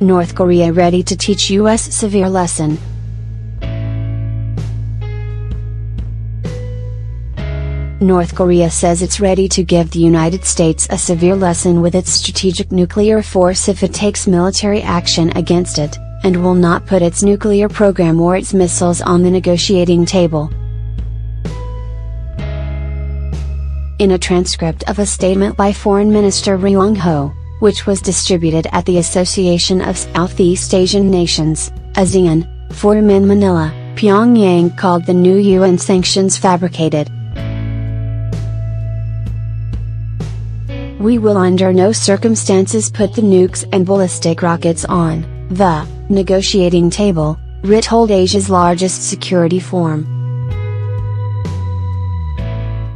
North Korea ready to teach US severe lesson. North Korea says it's ready to give the United States a severe lesson with its strategic nuclear force if it takes military action against it, and will not put its nuclear program or its missiles on the negotiating table. In a transcript of a statement by Foreign Minister Ri Yong-ho, which was distributed at the Association of Southeast Asian Nations, ASEAN, Forum in Manila, Pyongyang called the new UN sanctions fabricated. "We will under no circumstances put the nukes and ballistic rockets on the negotiating table," Ri told Asia's largest security forum.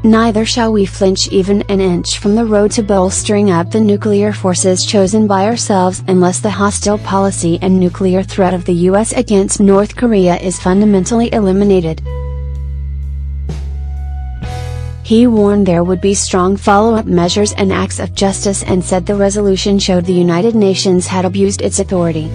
"Neither shall we flinch even an inch from the road to bolstering up the nuclear forces chosen by ourselves unless the hostile policy and nuclear threat of the US against North Korea is fundamentally eliminated." He warned there would be strong follow-up measures and acts of justice and said the resolution showed the United Nations had abused its authority.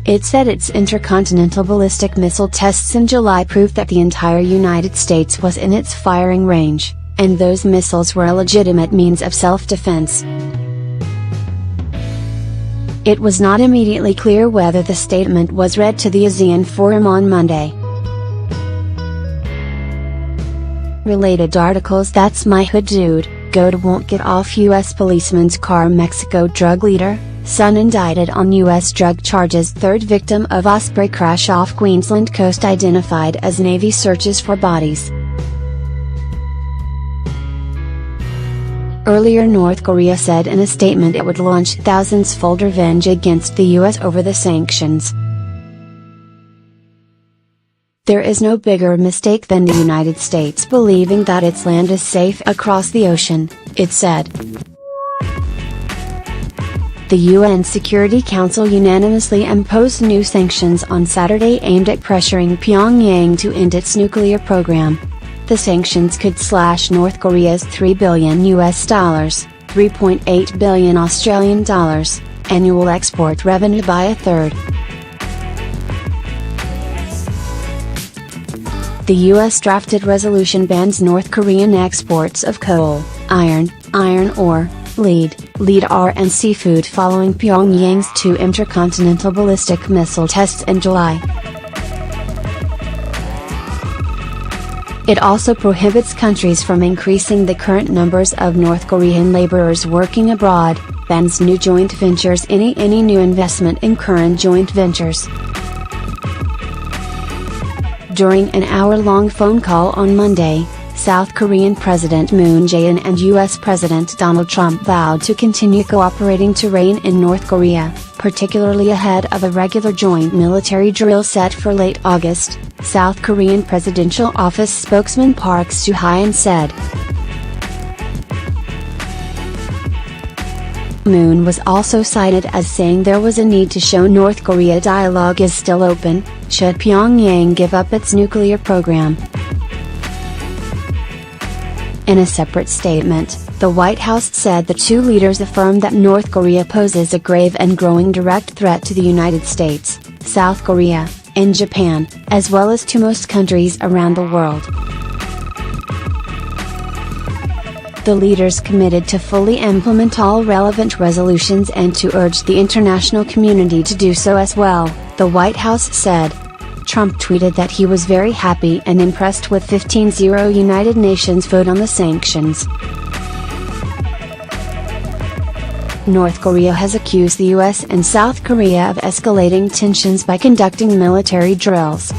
It said its intercontinental ballistic missile tests in July proved that the entire United States was in its firing range, and those missiles were a legitimate means of self-defense. It was not immediately clear whether the statement was read to the ASEAN Forum on Monday. Related articles: "That's my hood dude, Goat won't get off US policeman's car." Mexico drug leader, son indicted on US drug charges. Third victim of Osprey crash off Queensland coast identified as Navy searches for bodies. Earlier, North Korea said in a statement it would launch thousands-fold revenge against the US over the sanctions. "There is no bigger mistake than the United States believing that its land is safe across the ocean," it said. The UN Security Council unanimously imposed new sanctions on Saturday aimed at pressuring Pyongyang to end its nuclear program. The sanctions could slash North Korea's $3 billion (3.8 billion Australian dollars) annual export revenue by a third. The US drafted resolution bans North Korean exports of coal, iron ore, lead and seafood following Pyongyang's two intercontinental ballistic missile tests in July. It also prohibits countries from increasing the current numbers of North Korean laborers working abroad, bans new joint ventures, any new investment in current joint ventures. During an hour-long phone call on Monday, South Korean President Moon Jae-in and US President Donald Trump vowed to continue cooperating to rein in North Korea, particularly ahead of a regular joint military drill set for late August, South Korean Presidential Office spokesman Park Soo-hyun said. Moon was also cited as saying there was a need to show North Korea dialogue is still open, should Pyongyang give up its nuclear program. In a separate statement, the White House said the two leaders affirmed that North Korea poses a grave and growing direct threat to the United States, South Korea, and Japan, as well as to most countries around the world. The leaders committed to fully implement all relevant resolutions and to urge the international community to do so as well, the White House said. Trump tweeted that he was very happy and impressed with 15-0 United Nations vote on the sanctions. North Korea has accused the US and South Korea of escalating tensions by conducting military drills.